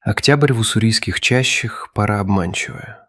Октябрь в уссурийских чащах – пора обманчивая.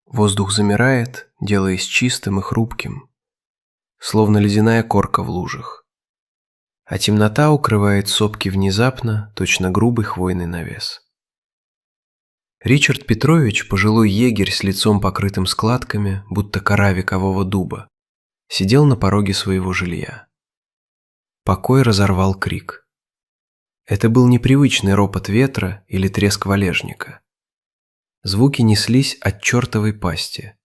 Воздух замирает, делаясь чистым и хрупким, словно ледяная корка в лужах. А темнота укрывает сопки внезапно, точно грубый хвойный навес. Ричард Петрович, пожилой егерь с лицом покрытым складками, будто кора векового дуба, сидел на пороге своего жилья. Покой разорвал крик. Это был непривычный ропот ветра или треск валежника. Звуки неслись от чертовой пасти,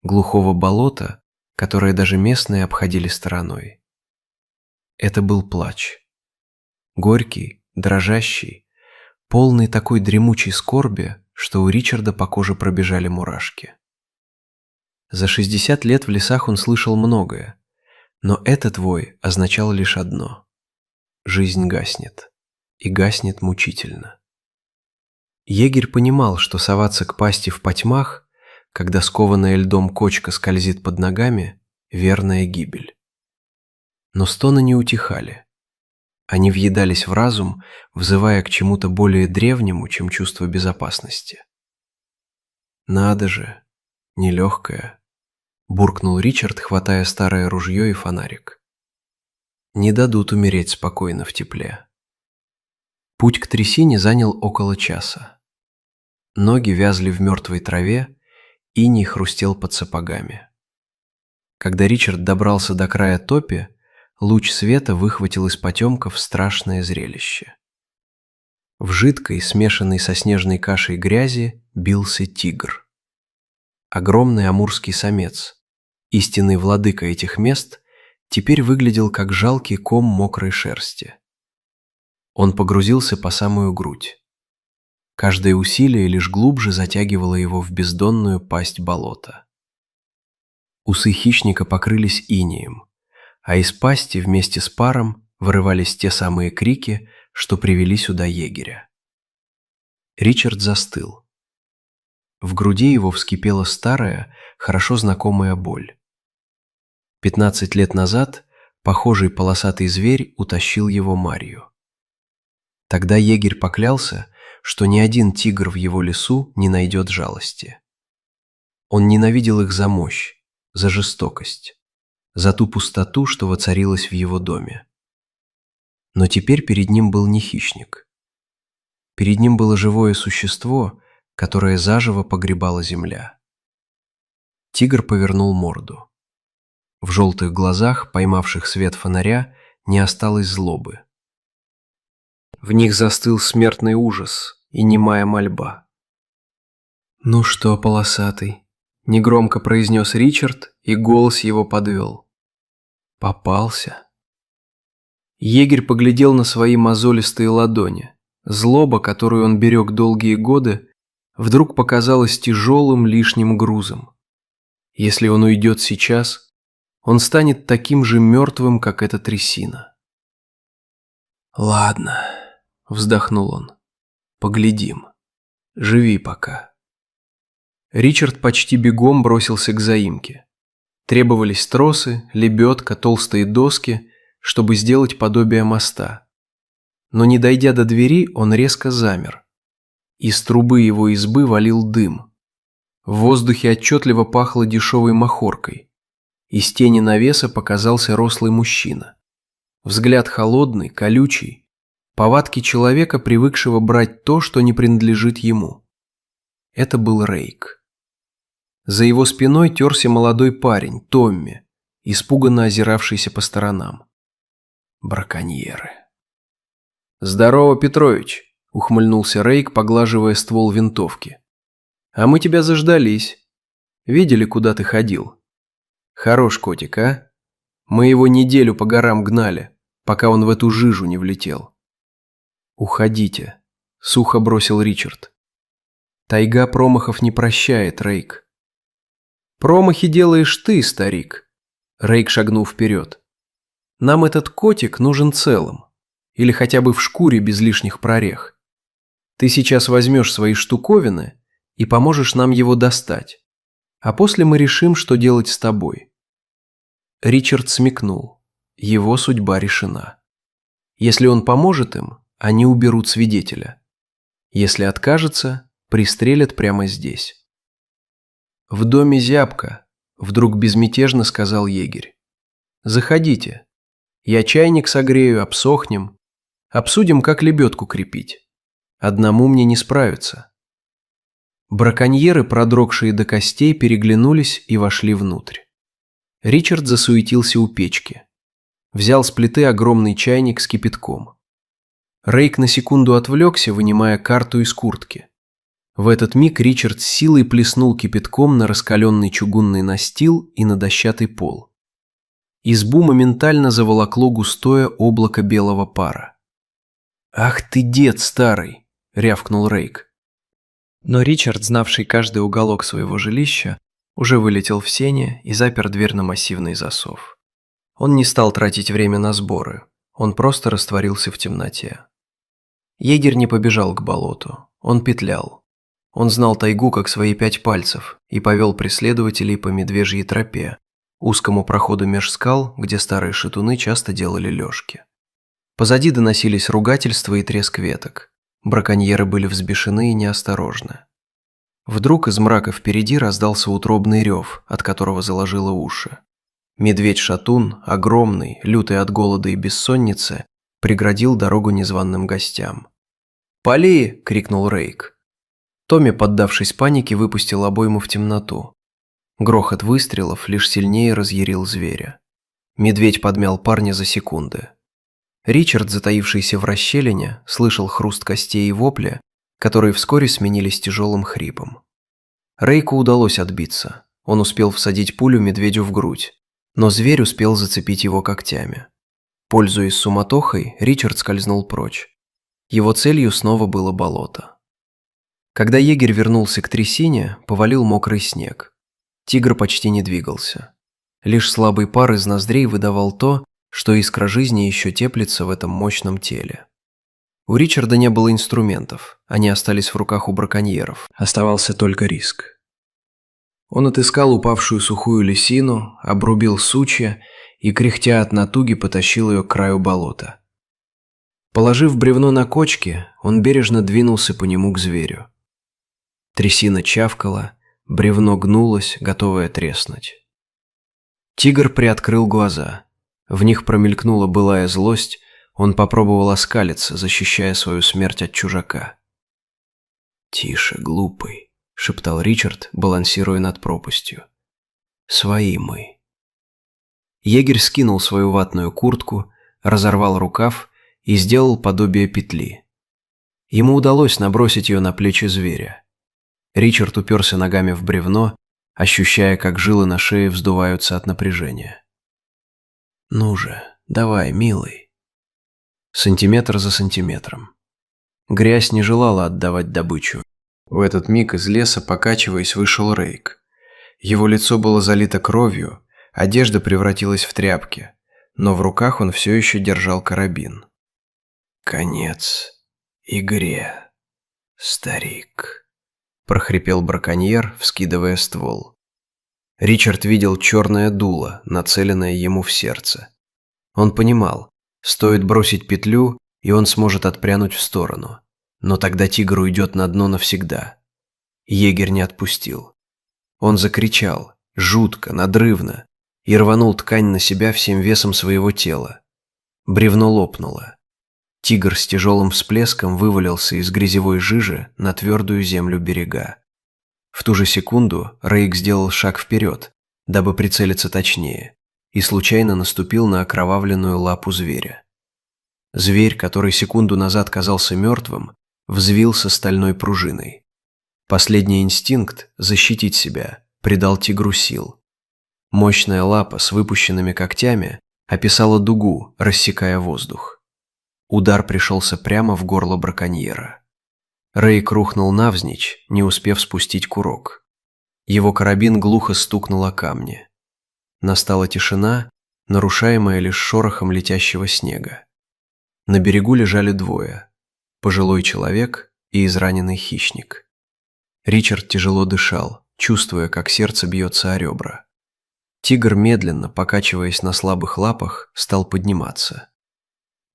глухого болота, которое даже местные обходили стороной. Это был плач. Горький, дрожащий, полный такой дремучей скорби, что у Ричарда по коже пробежали мурашки. За 60 лет в лесах он слышал многое, но этот вой означал лишь одно – жизнь гаснет. И гаснет мучительно. Егерь понимал, что соваться к пасти в потьмах, когда скованная льдом кочка скользит под ногами, верная гибель. Но стоны не утихали. Они въедались в разум, взывая к чему-то более древнему, чем чувство безопасности. «Надо же, нелегкое», – буркнул Ричард, хватая старое ружье и фонарик. «Не дадут умереть спокойно в тепле». Путь к трясине занял около часа. Ноги вязли в мертвой траве, иней хрустел под сапогами. Когда Ричард добрался до края топи, луч света выхватил из потемков страшное зрелище. В жидкой, смешанной со снежной кашей грязи, бился тигр. Огромный амурский самец, истинный владыка этих мест, теперь выглядел как жалкий ком мокрой шерсти. Он погрузился по самую грудь. Каждое усилие лишь глубже затягивало его в бездонную пасть болота. Усы хищника покрылись инеем, а из пасти вместе с паром вырывались те самые крики, что привели сюда егеря. Ричард застыл. В груди его вскипела старая, хорошо знакомая боль. 15 лет назад похожий полосатый зверь утащил его Марью. Тогда егерь поклялся, что ни один тигр в его лесу не найдет жалости. Он ненавидел их за мощь, за жестокость, за ту пустоту, что воцарилась в его доме. Но теперь перед ним был не хищник. Перед ним было живое существо, которое заживо погребала земля. Тигр повернул морду. В желтых глазах, поймавших свет фонаря, не осталось злобы. В них застыл смертный ужас и немая мольба. «Ну что, полосатый?» – негромко произнес Ричард, и голос его подвел. «Попался». Егерь поглядел на свои мозолистые ладони. Злоба, которую он берег долгие годы, вдруг показалась тяжелым лишним грузом. Если он уйдет сейчас, он станет таким же мертвым, как эта трясина. «Ладно», – вздохнул он, – «поглядим. Живи пока». Ричард почти бегом бросился к заимке. Требовались тросы, лебедка, толстые доски, чтобы сделать подобие моста. Но не дойдя до двери, он резко замер. Из трубы его избы валил дым. В воздухе отчетливо пахло дешевой махоркой. Из тени навеса показался рослый мужчина. Взгляд холодный, колючий. Повадки человека, привыкшего брать то, что не принадлежит ему. Это был Рейк. За его спиной терся молодой парень, Томми, испуганно озиравшийся по сторонам. Браконьеры. «Здорово, Петрович», – ухмыльнулся Рейк, поглаживая ствол винтовки. «А мы тебя заждались. Видели, куда ты ходил? Хорош котик, а? Мы его неделю по горам гнали, пока он в эту жижу не влетел». «Уходите», – сухо бросил Ричард. «Тайга промахов не прощает, Рейк». «Промахи делаешь ты, старик», – Рейк шагнул вперед. «Нам этот котик нужен целым, или хотя бы в шкуре без лишних прорех. Ты сейчас возьмешь свои штуковины и поможешь нам его достать, а после мы решим, что делать с тобой». Ричард смекнул. Его судьба решена. Если он поможет им, они уберут свидетеля. Если откажется, пристрелят прямо здесь. «В доме зябко», – вдруг безмятежно сказал егерь. «Заходите. Я чайник согрею, обсохнем. Обсудим, как лебедку крепить. Одному мне не справиться». Браконьеры, продрогшие до костей, переглянулись и вошли внутрь. Ричард засуетился у печки. Взял с плиты огромный чайник с кипятком. Рейк на секунду отвлекся, вынимая карту из куртки. В этот миг Ричард с силой плеснул кипятком на раскаленный чугунный настил и на дощатый пол. Избу моментально заволокло густое облако белого пара. «Ах ты, дед старый!» – рявкнул Рейк. Но Ричард, знавший каждый уголок своего жилища, уже вылетел в сени и запер дверь на массивный засов. Он не стал тратить время на сборы, он просто растворился в темноте. Егерь не побежал к болоту, он петлял. Он знал тайгу как свои 5 пальцев и повел преследователей по медвежьей тропе, узкому проходу меж скал, где старые шатуны часто делали лёжки. Позади доносились ругательства и треск веток. Браконьеры были взбешены и неосторожны. Вдруг из мрака впереди раздался утробный рев, от которого заложило уши. Медведь-шатун, огромный, лютый от голода и бессонницы, преградил дорогу незваным гостям. «Пали!» – крикнул Рейк. Томми, поддавшись панике, выпустил обойму в темноту. Грохот выстрелов лишь сильнее разъярил зверя. Медведь подмял парня за секунды. Ричард, затаившийся в расщелине, слышал хруст костей и вопли, которые вскоре сменились тяжелым хрипом. Рейку удалось отбиться. Он успел всадить пулю медведю в грудь, но зверь успел зацепить его когтями. Пользуясь суматохой, Ричард скользнул прочь. Его целью снова было болото. Когда егерь вернулся к трясине, повалил мокрый снег. Тигр почти не двигался. Лишь слабый пар из ноздрей выдавал то, что искра жизни еще теплится в этом мощном теле. У Ричарда не было инструментов, они остались в руках у браконьеров. Оставался только риск. Он отыскал упавшую сухую лисину, обрубил сучья и, кряхтя от натуги, потащил ее к краю болота. Положив бревно на кочки, он бережно двинулся по нему к зверю. Трясина чавкала, бревно гнулось, готовое треснуть. Тигр приоткрыл глаза. В них промелькнула былая злость, он попробовал оскалиться, защищая свою смерть от чужака. «Тише, глупый», – шептал Ричард, балансируя над пропастью. «Свои мы». Егерь скинул свою ватную куртку, разорвал рукав и сделал подобие петли. Ему удалось набросить ее на плечи зверя. Ричард уперся ногами в бревно, ощущая, как жилы на шее вздуваются от напряжения. «Ну же, давай, милый». Сантиметр за сантиметром. Грязь не желала отдавать добычу. В этот миг из леса, покачиваясь, вышел Рейк. Его лицо было залито кровью, одежда превратилась в тряпки, но в руках он все еще держал карабин. «Конец игре, старик», – прохрипел браконьер, вскидывая ствол. Ричард видел черное дуло, нацеленное ему в сердце. Он понимал, стоит бросить петлю, и он сможет отпрянуть в сторону. Но тогда тигр уйдет на дно навсегда. Егерь не отпустил. Он закричал, жутко, надрывно, и рванул ткань на себя всем весом своего тела. Бревно лопнуло. Тигр с тяжелым всплеском вывалился из грязевой жижи на твердую землю берега. В ту же секунду Рейк сделал шаг вперед, дабы прицелиться точнее, и случайно наступил на окровавленную лапу зверя. Зверь, который секунду назад казался мертвым, взвился стальной пружиной. Последний инстинкт – защитить себя – придал тигру сил. Мощная лапа с выпущенными когтями описала дугу, рассекая воздух. Удар пришелся прямо в горло браконьера. Рейк рухнул навзничь, не успев спустить курок. Его карабин глухо стукнул о камни. Настала тишина, нарушаемая лишь шорохом летящего снега. На берегу лежали двое – пожилой человек и израненный хищник. Ричард тяжело дышал, чувствуя, как сердце бьется о ребра. Тигр, медленно, покачиваясь на слабых лапах, стал подниматься.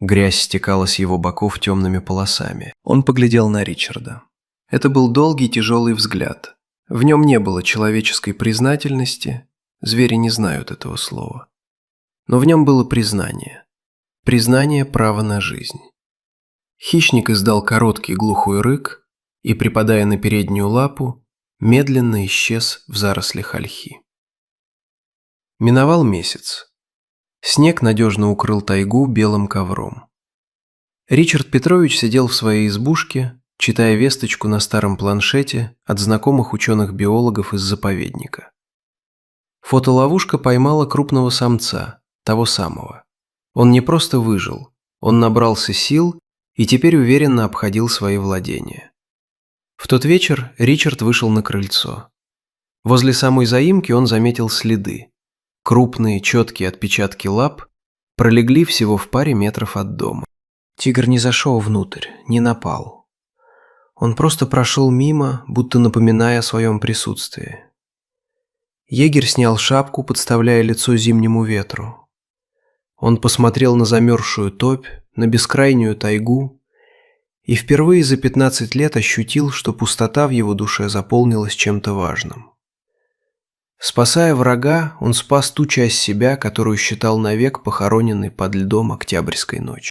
Грязь стекала с его боков темными полосами. Он поглядел на Ричарда. Это был долгий тяжелый взгляд. В нем не было человеческой признательности, звери не знают этого слова. Но в нем было признание. Признание права на жизнь. Хищник издал короткий глухой рык и, припадая на переднюю лапу, медленно исчез в зарослях ольхи. Миновал месяц. Снег надежно укрыл тайгу белым ковром. Ричард Петрович сидел в своей избушке, читая весточку на старом планшете от знакомых ученых-биологов из заповедника. Фотоловушка поймала крупного самца, того самого. Он не просто выжил, он набрался сил и теперь уверенно обходил свои владения. В тот вечер Ричард вышел на крыльцо. Возле самой заимки он заметил следы. Крупные, четкие отпечатки лап пролегли всего в паре метров от дома. Тигр не зашел внутрь, не напал. Он просто прошел мимо, будто напоминая о своем присутствии. Егерь снял шапку, подставляя лицо зимнему ветру. Он посмотрел на замерзшую топь, на бескрайнюю тайгу и впервые за 15 лет ощутил, что пустота в его душе заполнилась чем-то важным. Спасая врага, он спас ту часть себя, которую считал навек похороненной под льдом октябрьской ночи.